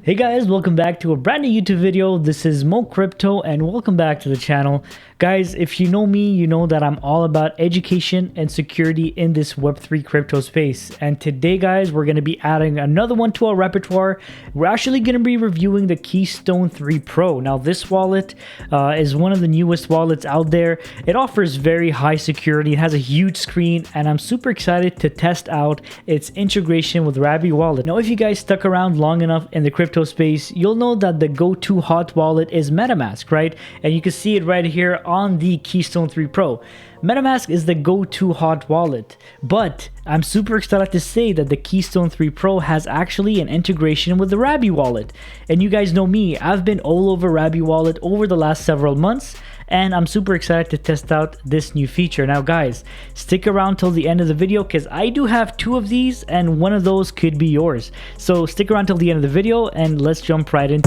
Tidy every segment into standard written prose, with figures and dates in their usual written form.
Hey guys, welcome back to a brand new YouTube video. This is Mo Crypto and welcome back to the channel. Guys, if you know me, you know that I'm all about education and security in this Web3 crypto space. And today, guys, we're going to be adding another one to our repertoire. We're actually going to be reviewing the Keystone 3 Pro. Now, this wallet is one of the newest wallets out there. It offers very high security. It has a huge screen, and I'm super excited to test out its integration with Rabby Wallet. Now, if you guys stuck around long enough in the crypto space, you'll know that the go-to hot wallet is MetaMask, right? And you can see it right here on the Keystone 3 Pro. MetaMask is the go-to hot wallet, but I'm super excited to say that the Keystone 3 Pro has actually an integration with the Rabby Wallet. And you guys know me, I've been all over Rabby Wallet over the last several months, and I'm super excited to test out this new feature. Now guys, stick around till the end of the video because I do have two of these and one of those could be yours. So stick around till the end of the video and let's jump right in.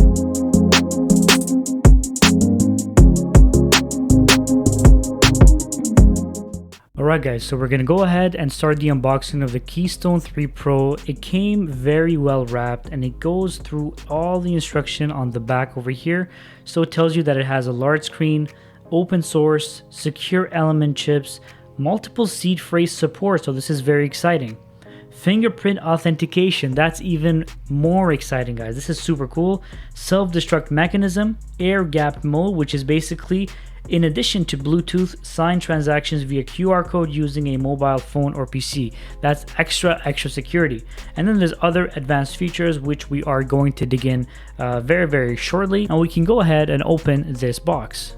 Alright guys, so we're going to go ahead and start the unboxing of the Keystone 3 Pro. It came very well wrapped and it goes through all the instruction on the back over here. So it tells you that it has a large screen, open source, secure element chips, multiple seed phrase support, so this is very exciting. Fingerprint authentication, that's even more exciting guys, this is super cool. Self-destruct mechanism, air gapped mode, which is basically in addition to Bluetooth, sign transactions via QR code using a mobile phone or PC. That's extra security. And then there's other advanced features which we are going to dig in very shortly. And we can go ahead and open this box.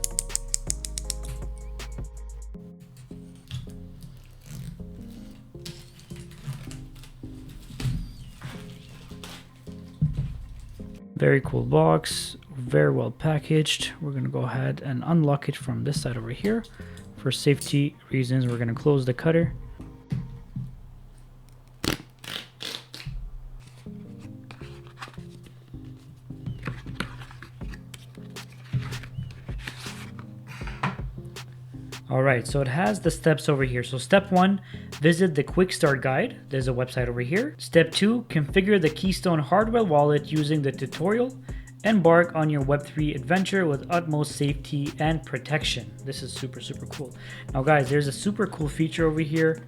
Very cool box, very well packaged. We're gonna go ahead and unlock it from this side over here. For safety reasons, we're gonna close the cutter. Alright, so it has the steps over here. So step 1, visit the quick start guide. There's a website over here. Step 2, configure the Keystone hardware wallet using the tutorial. Embark on your Web3 adventure with utmost safety and protection. This is super cool. Now guys, there's a super cool feature over here.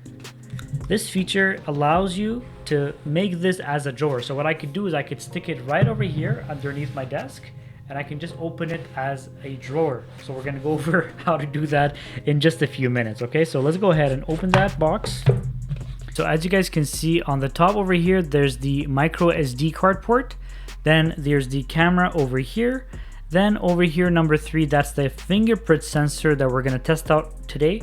This feature allows you to make this as a drawer. So what I could do is I could stick it right over here underneath my desk, and I can just open it as a drawer. So we're gonna go over how to do that in just a few minutes, okay? So let's go ahead and open that box. So as you guys can see on the top over here, there's the micro SD card port. Then there's the camera over here. Then over here, number 3, that's the fingerprint sensor that we're gonna test out today.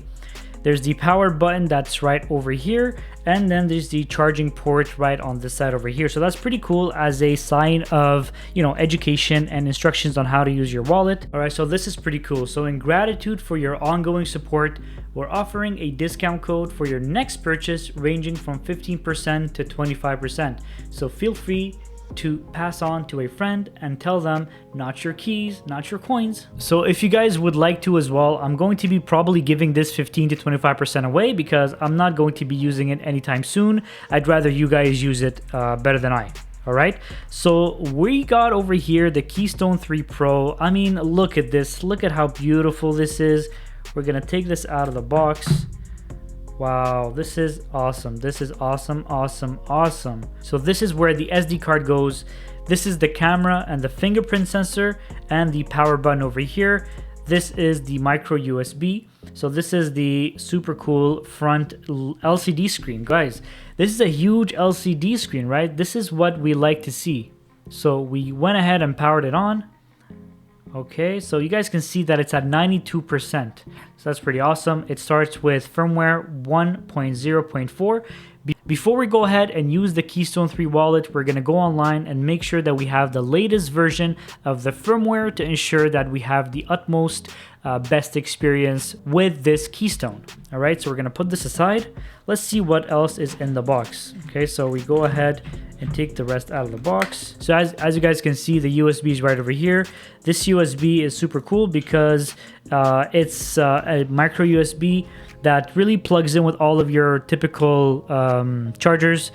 There's the power button that's right over here. And then there's the charging port right on this side over here. So that's pretty cool as a sign of, you know, education and instructions on how to use your wallet. All right, so this is pretty cool. So in gratitude for your ongoing support, we're offering a discount code for your next purchase ranging from 15% to 25%. So feel free to pass on to a friend and tell them not your keys, not your coins. So if you guys would like to as well, I'm going to be probably giving this 15 to 25% away because I'm not going to be using it anytime soon. I'd rather you guys use it better than I. All right, so we got over here the Keystone 3 Pro. I mean, look at this, look at how beautiful this is. We're gonna take this out of the box. Wow, this is awesome. This is awesome. So this is where the SD card goes. This is the camera and the fingerprint sensor and the power button over here. This is the micro USB. So this is the super cool front LCD screen. Guys, this is a huge LCD screen, right? This is what we like to see. So we went ahead and powered it on. Okay, so you guys can see that it's at 92%. So that's pretty awesome. It starts with firmware 1.0.4. Before we go ahead and use the Keystone 3 wallet, we're going to go online and make sure that we have the latest version of the firmware to ensure that we have the utmost best experience with this Keystone. All right, so we're going to put this aside. Let's see what else is in the box. Okay, so we go ahead and take the rest out of the box. So as you guys can see, the USB is right over here. This USB is super cool because it's a micro USB that really plugs in with all of your typical chargers.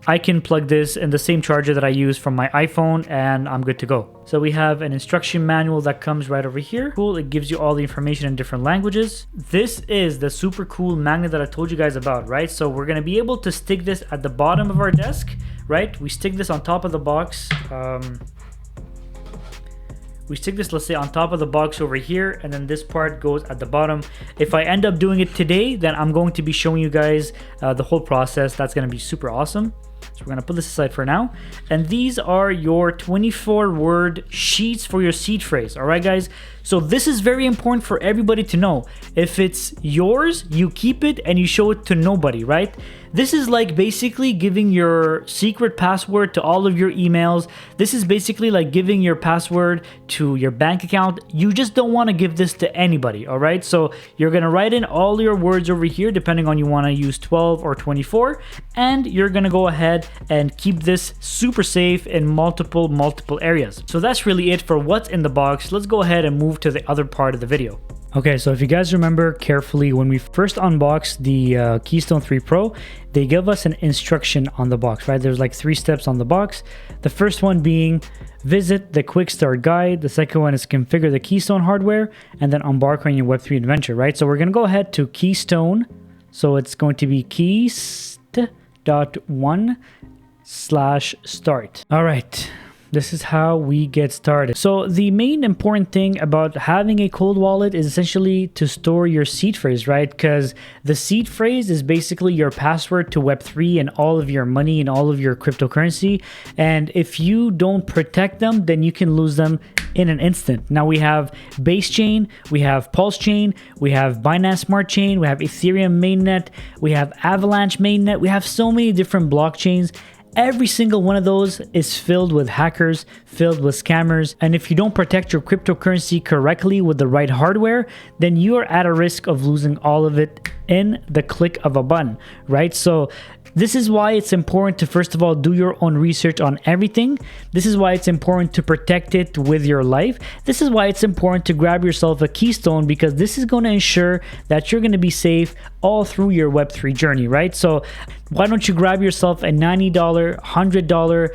I can plug this in the same charger that I use from my iPhone and I'm good to go. So we have an instruction manual that comes right over here. Cool, it gives you all the information in different languages. This is the super cool magnet that I told you guys about, right? So we're gonna be able to stick this at the bottom of our desk, right? We stick this on top of the box. We stick this, let's say, on top of the box over here, and then this part goes at the bottom. If I end up doing it today, then I'm going to be showing you guys the whole process. That's gonna be super awesome. So we're gonna put this aside for now. And these are your 24-word sheets for your seed phrase. All right, guys. So this is very important for everybody to know. If it's yours, you keep it and you show it to nobody, right? This is like basically giving your secret password to all of your emails. This is basically like giving your password to your bank account. You just don't want to give this to anybody, all right? So you're going to write in all your words over here, depending on you want to use 12 or 24, and you're going to go ahead and keep this super safe in multiple areas. So that's really it for what's in the box. Let's go ahead and move to the other part of the video. Okay, so if you guys remember carefully, when we first unboxed the Keystone 3 Pro, they give us an instruction on the box, right? There's like 3 steps on the box. The first one being visit the quick start guide. The second one is configure the Keystone hardware and then embark on your Web3 adventure, right? So we're going to go ahead to Keystone. So it's going to be keys.1/start. All right. This is how we get started. So the main important thing about having a cold wallet is essentially to store your seed phrase, right? Because the seed phrase is basically your password to Web3 and all of your money and all of your cryptocurrency. And if you don't protect them, then you can lose them in an instant. Now we have Base Chain, we have Pulse Chain, we have Binance Smart Chain, we have Ethereum mainnet, we have Avalanche mainnet, we have so many different blockchains. Every single one of those is filled with hackers, filled with scammers, and if you don't protect your cryptocurrency correctly with the right hardware, then you are at a risk of losing all of it in the click of a button, right? So this is why it's important to, first of all, do your own research on everything. This is why it's important to protect it with your life. This is why it's important to grab yourself a Keystone, because this is going to ensure that you're going to be safe all through your Web3 journey, right? So why don't you grab yourself a $90, $100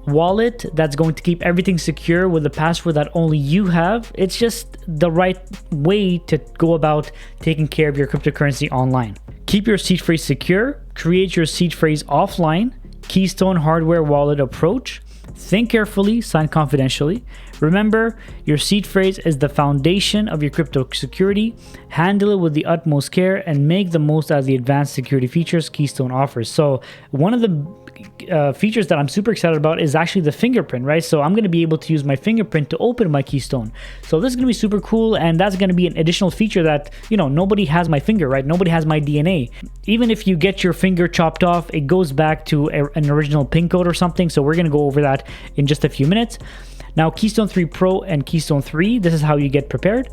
wallet that's going to keep everything secure with a password that only you have. It's just the right way to go about taking care of your cryptocurrency online. Keep your seed phrase secure, create your seed phrase offline, Keystone hardware wallet approach, think carefully, sign confidentially. Remember, your seed phrase is the foundation of your crypto security. Handle it with the utmost care and make the most out of the advanced security features Keystone offers. So one of the features that I'm super excited about is actually the fingerprint, right? So I'm going to be able to use my fingerprint to open my Keystone. So this is going to be super cool, and that's going to be an additional feature that, you know, nobody has my finger, right? Nobody has my DNA. Even if you get your finger chopped off, it goes back to an original PIN code or something. So we're going to go over that in just a few minutes. Now, Keystone 3 Pro and Keystone 3, this is how you get prepared.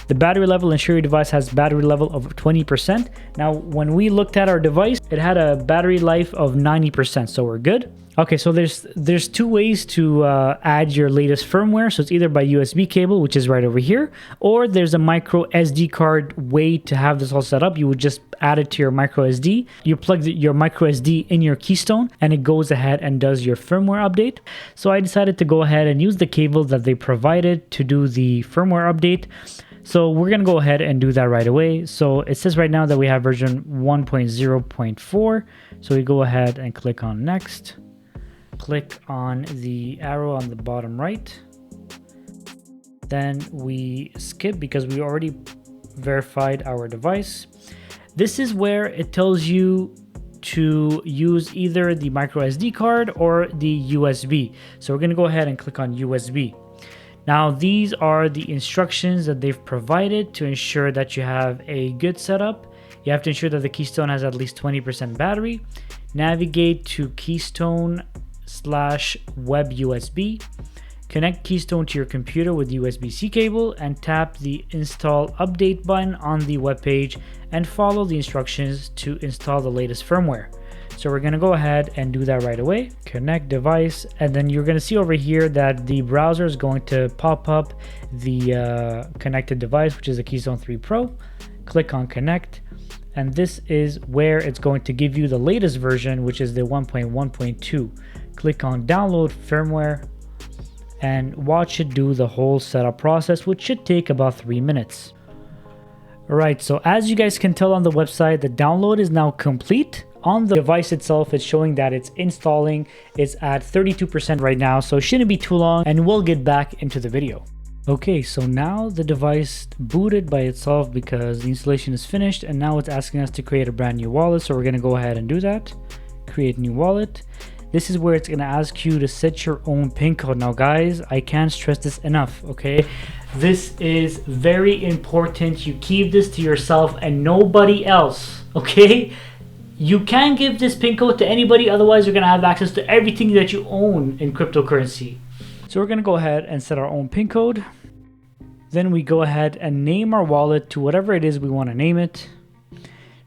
The battery level, ensure your device has battery level of 20%. Now, when we looked at our device, it had a battery life of 90%, so we're good. Okay, so there's 2 ways to add your latest firmware. So it's either by USB cable, which is right over here, or there's a micro SD card way to have this all set up. You would just add it to your micro SD. You plug your micro SD in your Keystone, and it goes ahead and does your firmware update. So I decided to go ahead and use the cable that they provided to do the firmware update. So we're going to go ahead and do that right away. So it says right now that we have version 1.0.4. So we go ahead and click on next. Click on the arrow on the bottom right. Then we skip because we already verified our device. This is where it tells you to use either the micro SD card or the USB. So we're going to go ahead and click on USB. Now, these are the instructions that they've provided to ensure that you have a good setup. You have to ensure that the Keystone has at least 20% battery. Navigate to Keystone/web USB. Connect Keystone to your computer with USB-C cable and tap the Install Update button on the web page and follow the instructions to install the latest firmware. So we're going to go ahead and do that right away. Connect device, and then you're going to see over here that the browser is going to pop up the connected device, which is a Keystone 3 Pro. Click on connect, and this is where it's going to give you the latest version, which is the 1.1.2. Click on download firmware and watch it do the whole setup process, which should take about 3 minutes. Alright, so as you guys can tell on the website, the download is now complete. On the device itself, it's showing that it's installing. It's at 32% right now, so it shouldn't be too long, and we'll get back into the video. Okay, so now the device booted by itself because the installation is finished, and now it's asking us to create a brand new wallet, so we're going to go ahead and do that. Create new wallet. This is where it's going to ask you to set your own PIN code. Now guys, I can't stress this enough, okay? This is very important. You keep this to yourself and nobody else, okay? You can't give this PIN code to anybody, otherwise you're going to have access to everything that you own in cryptocurrency. So we're going to go ahead and set our own PIN code. Then we go ahead and name our wallet to whatever it is we want to name it.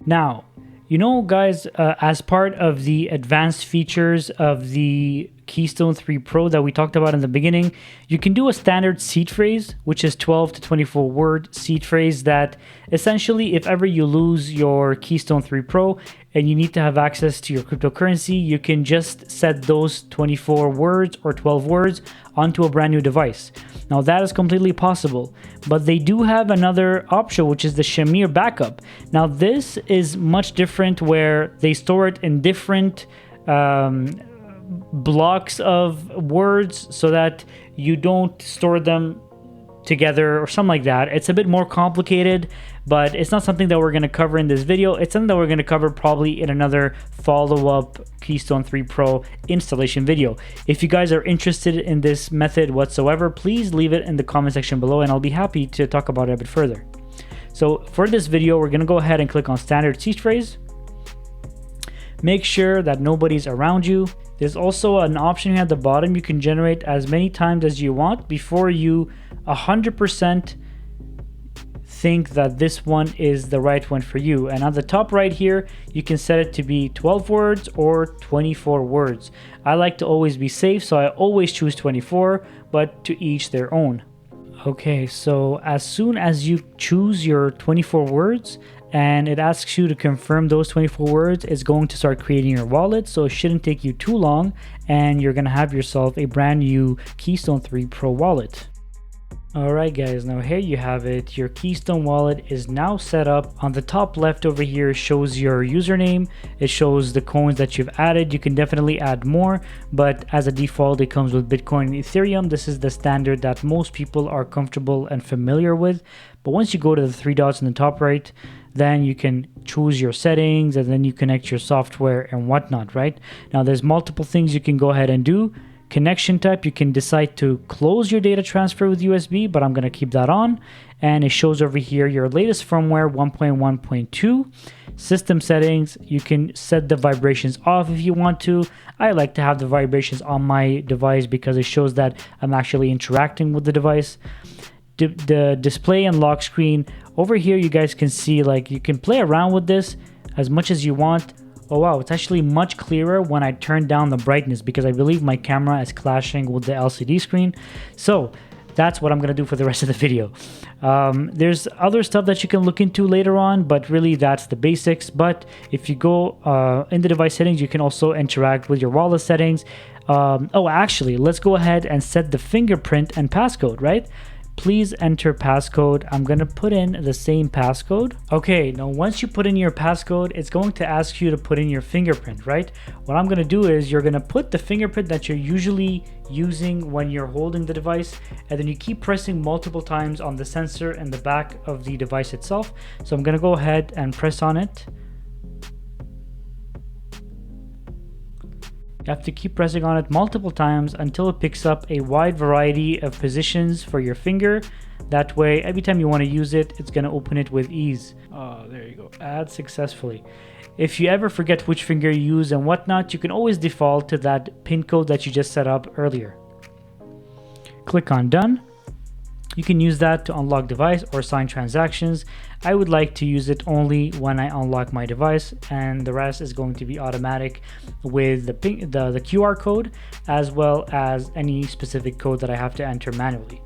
Now, you know guys, as part of the advanced features of the Keystone 3 Pro that we talked about in the beginning, you can do a standard seed phrase, which is 12 to 24 word seed phrase that essentially, if ever you lose your Keystone 3 Pro and you need to have access to your cryptocurrency, you can just set those 24 words or 12 words onto a brand new device. Now that is completely possible, but they do have another option, which is the Shamir backup. Now this is much different, where they store it in different blocks of words so that you don't store them together or something like that. It's a bit more complicated, but it's not something that we're going to cover in this video. It's something that we're going to cover probably in another follow-up Keystone 3 Pro installation video. If you guys are interested in this method whatsoever, please leave it in the comment section below and I'll be happy to talk about it a bit further. So for this video, we're going to go ahead and click on standard seed phrase. Make sure that nobody's around you. There's also an option here at the bottom. You can generate as many times as you want before you 100% think that this one is the right one for you. And on the top right here, you can set it to be 12 words or 24 words. I like to always be safe, so I always choose 24, but to each their own. Okay, so as soon as you choose your 24 words, and it asks you to confirm those 24 words, it's going to start creating your wallet, so it shouldn't take you too long, and you're going to have yourself a brand new Keystone 3 Pro wallet. Alright guys, now here you have it. Your Keystone wallet is now set up. On the top left over here shows your username. It shows the coins that you've added. You can definitely add more, but as a default it comes with Bitcoin and Ethereum. This is the standard that most people are comfortable and familiar with. But once you go to the three dots in the top right, then you can choose your settings and then you connect your software and whatnot, right? Now there's multiple things you can go ahead and do. Connection type, you can decide to close your data transfer with USB, but I'm going to keep that on. And it shows over here your latest firmware 1.1.2. System settings, you can set the vibrations off if you want to. I like to have the vibrations on my device because it shows that I'm actually interacting with the device. The display and lock screen, over here you guys can see, like, you can play around with this as much as you want. Oh wow, it's actually much clearer when I turn down the brightness because I believe my camera is clashing with the LCD screen. So that's what I'm going to do for the rest of the video. There's other stuff that you can look into later on, but really that's the basics. But if you go in the device settings, you can also interact with your wallet settings. Oh, actually, let's go ahead and set the fingerprint and passcode, right? Please enter passcode. I'm going to put in the same passcode. Okay, now once you put in your passcode, it's going to ask you to put in your fingerprint, right? What I'm going to do is you're going to put the fingerprint that you're usually using when you're holding the device, and then you keep pressing multiple times on the sensor in the back of the device itself. So I'm going to go ahead and press on it. You have to keep pressing on it multiple times until it picks up a wide variety of positions for your finger. That way, every time you want to use it, it's going to open it with ease. Oh, there you go. Add successfully. If you ever forget which finger you use and whatnot, you can always default to that PIN code that you just set up earlier. Click on Done. You can use that to unlock device or sign transactions. I would like to use it only when I unlock my device, and the rest is going to be automatic with the QR code, as well as any specific code that I have to enter manually.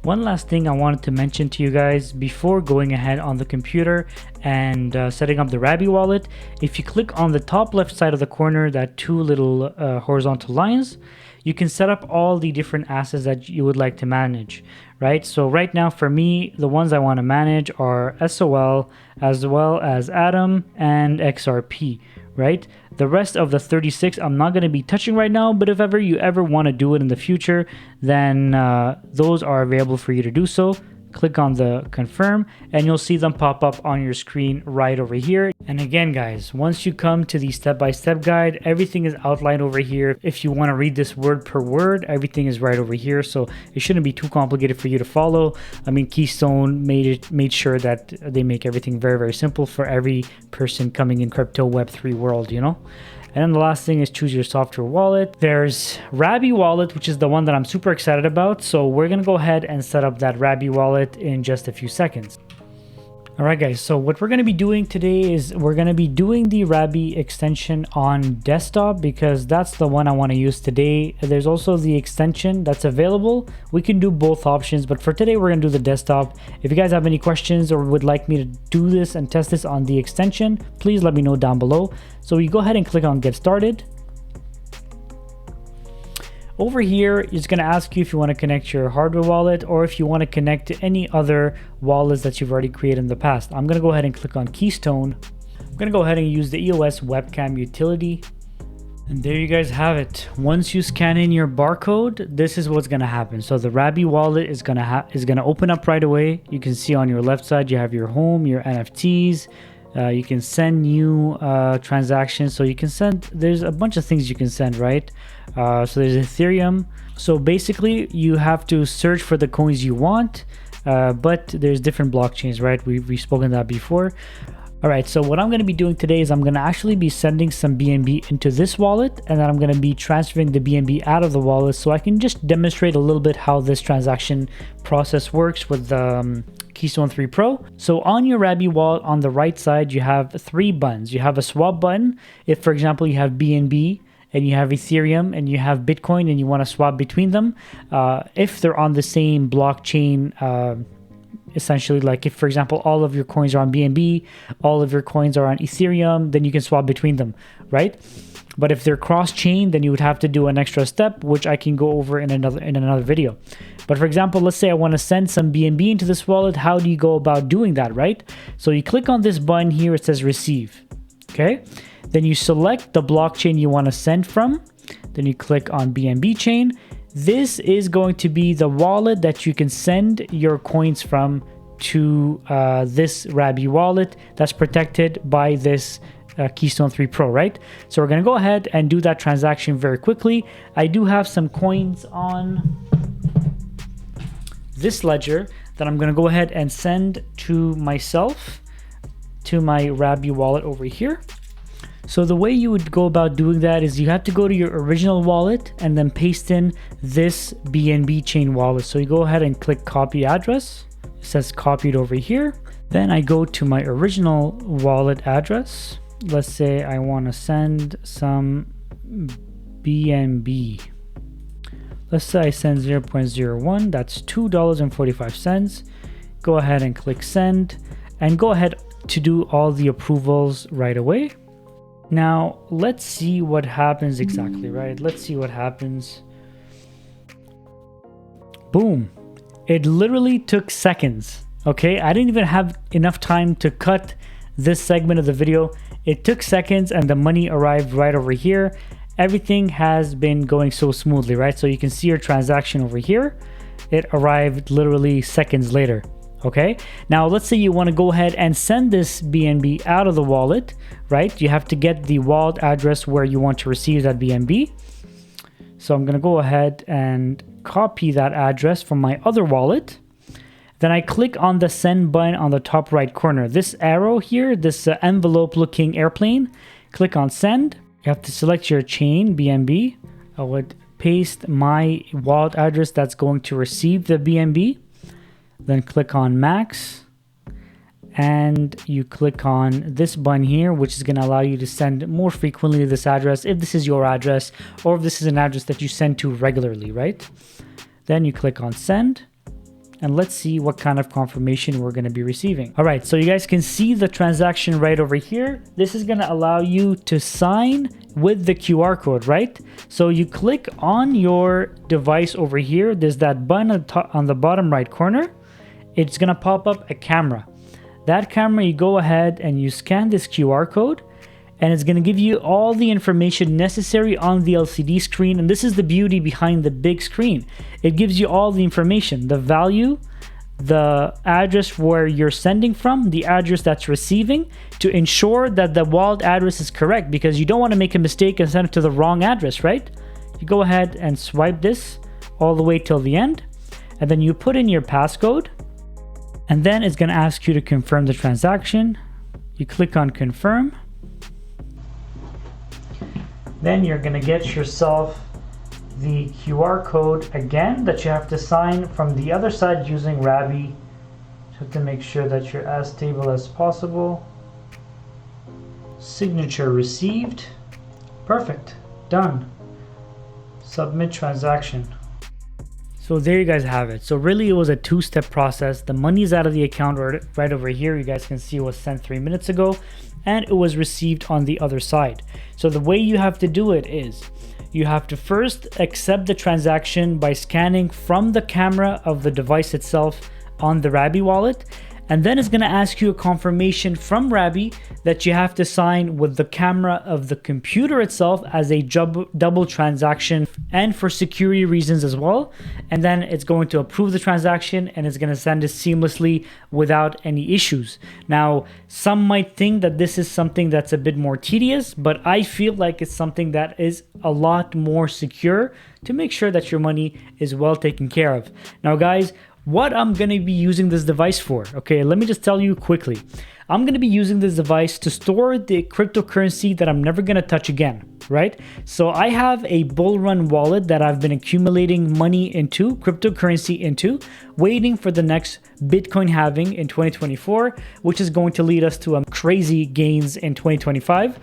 One last thing I wanted to mention to you guys before going ahead on the computer and setting up the Rabby wallet. If you click on the top left side of the corner, that two little horizontal lines, you can set up all the different assets that you would like to manage, right? So right now for me, the ones I want to manage are SOL, as well as Atom and XRP, right? The rest of the 36 I'm not going to be touching right now, but if ever you want to do it in the future, then those are available for you to do so. Click on the confirm and you'll see them pop up on your screen right over here. And again, guys, once you come to the step-by-step guide, everything is outlined over here. If you want to read this word per word, everything is right over here, so it shouldn't be too complicated for you to follow. I mean, Keystone made sure that they make everything very, very simple for every person coming in crypto Web3 world, you know. And then the last thing is choose your software wallet. There's Rabby Wallet, which is the one that I'm super excited about. So we're going to go ahead and set up that Rabby Wallet in just a few seconds. All right, guys, so what we're going to be doing today is we're going to be doing the Rabby extension on desktop because that's the one I want to use today. There's also the extension that's available. We can do both options, but for today, we're going to do the desktop. If you guys have any questions or would like me to do this and test this on the extension, please let me know down below. So you go ahead and click on Get Started. Over here, it's going to ask you if you want to connect your hardware wallet or if you want to connect to any other wallets that you've already created in the past. I'm going to go ahead and click on Keystone. I'm going to go ahead and use the EOS webcam utility. And there you guys have it. Once you scan in your barcode, this is what's going to happen. So the Rabby wallet is going to open up right away. You can see on your left side, you have your home, your NFTs. You can send new transactions. So you can send, there's a bunch of things you can send, right? So there's Ethereum. So basically you have to search for the coins you want, but there's different blockchains, right? We've spoken that before. All right, so what I'm going to be doing today is I'm going to actually be sending some BNB into this wallet, and then I'm going to be transferring the BNB out of the wallet so I can just demonstrate a little bit how this transaction process works with the Keystone 3 Pro. So on your Rabby wallet on the right side, you have three buttons. You have a swap button. If, for example, you have BNB and you have Ethereum and you have Bitcoin and you want to swap between them, if they're on the same blockchain, essentially, like if, for example, all of your coins are on BNB, all of your coins are on Ethereum, then you can swap between them, right? But if they're cross-chain, then you would have to do an extra step, which I can go over in another video. But for example, let's say I want to send some BNB into this wallet. How do you go about doing that, right? So you click on this button here, it says receive, okay? Then you select the blockchain you want to send from. Then you click on BNB chain. This is going to be the wallet that you can send your coins from to this Rabby wallet that's protected by this Keystone 3 Pro, right? So we're going to go ahead and do that transaction very quickly. I do have some coins on this ledger that I'm going to go ahead and send to myself, to my Rabby wallet over here. So the way you would go about doing that is you have to go to your original wallet and then paste in this BNB chain wallet. So you go ahead and click copy address. It says copied over here. Then I go to my original wallet address. Let's say I want to send some BNB. Let's say I send 0.01. That's $2.45. Go ahead and click send and go ahead to do all the approvals right away. Now, let's see what happens exactly, right? Let's see what happens. Boom. It literally took seconds, okay? I didn't even have enough time to cut this segment of the video. It took seconds and the money arrived right over here. Everything has been going so smoothly, right? So you can see your transaction over here. It arrived literally seconds later. Okay, now let's say you want to go ahead and send this BNB out of the wallet, right? You have to get the wallet address where you want to receive that BNB. So I'm going to go ahead and copy that address from my other wallet. Then I click on the send button on the top right corner. This arrow here, this envelope looking airplane, click on send. You have to select your chain BNB. I would paste my wallet address that's going to receive the BNB. Then click on max and you click on this button here, which is going to allow you to send more frequently to this address if this is your address or if this is an address that you send to regularly, right? Then you click on send and let's see what kind of confirmation we're going to be receiving. All right, so you guys can see the transaction right over here. This is going to allow you to sign with the QR code, right? So you click on your device over here. There's that button on the bottom right corner. It's going to pop up a camera. That camera, you go ahead and you scan this QR code, and it's going to give you all the information necessary on the LCD screen. And this is the beauty behind the big screen. It gives you all the information, the value, the address where you're sending from, the address that's receiving, to ensure that the wallet address is correct, because you don't want to make a mistake and send it to the wrong address, right? You go ahead and swipe this all the way till the end, and then you put in your passcode, and then it's going to ask you to confirm the transaction. You click on confirm. Then you're going to get yourself the QR code again that you have to sign from the other side using Rabby. Just to make sure that you're as stable as possible. Signature received. Perfect. Done. Submit transaction. So there you guys have it. So really it was a two-step process. The money is out of the account right over here. You guys can see it was sent 3 minutes ago, and it was received on the other side. So the way you have to do it is you have to first accept the transaction by scanning from the camera of the device itself on the Rabby wallet. And then it's going to ask you a confirmation from Rabby that you have to sign with the camera of the computer itself as a double transaction, and for security reasons as well. And then it's going to approve the transaction, and it's going to send it seamlessly without any issues. Now, some might think that this is something that's a bit more tedious, but I feel like it's something that is a lot more secure to make sure that your money is well taken care of. Now, guys, what I'm going to be using this device for. Okay, let me just tell you quickly. I'm going to be using this device to store the cryptocurrency that I'm never going to touch again, right? So I have a bull run wallet that I've been accumulating money into, cryptocurrency into, waiting for the next Bitcoin halving in 2024, which is going to lead us to crazy gains in 2025.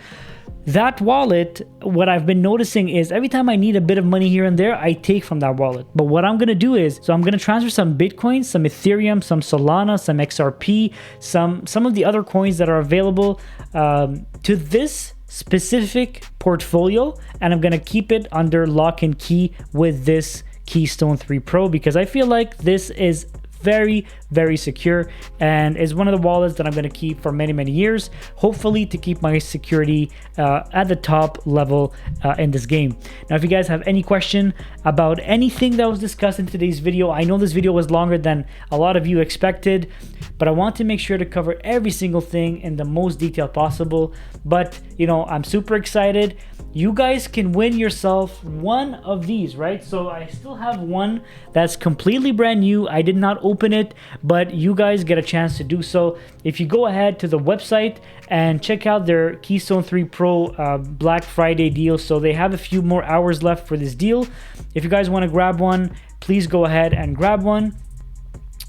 That wallet, what I've been noticing is every time I need a bit of money here and there, I take from that wallet. But what I'm going to do is, so I'm going to transfer some Bitcoin, some Ethereum, some Solana, some XRP, some of the other coins that are available to this specific portfolio. And I'm going to keep it under lock and key with this Keystone 3 Pro, because I feel like this is very, very secure and is one of the wallets that I'm going to keep for many, many years, hopefully to keep my security at the top level in this game. Now, if you guys have any question about anything that was discussed in today's video, I know this video was longer than a lot of you expected, but I want to make sure to cover every single thing in the most detail possible. But, you know, I'm super excited. You guys can win yourself one of these, right? So I still have one that's completely brand new. I did not open it, but you guys get a chance to do so if you go ahead to the website and check out their Keystone 3 Pro Black Friday deal. So they have a few more hours left for this deal. If you guys want to grab one, please go ahead and grab one.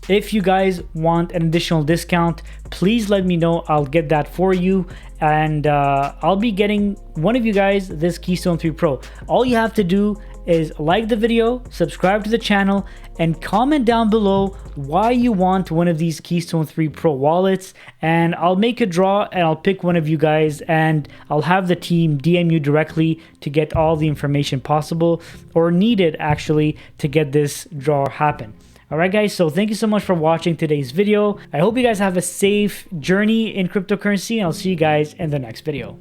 If you guys want an additional discount, please let me know. I'll get that for you. And I'll be getting one of you guys this Keystone 3 Pro. All you have to do is like the video, subscribe to the channel, and comment down below why you want one of these Keystone 3 Pro wallets. And I'll make a draw and I'll pick one of you guys, and I'll have the team DM you directly to get all the information possible or needed actually to get this draw happen. Alright guys, so thank you so much for watching today's video. I hope you guys have a safe journey in cryptocurrency, and I'll see you guys in the next video.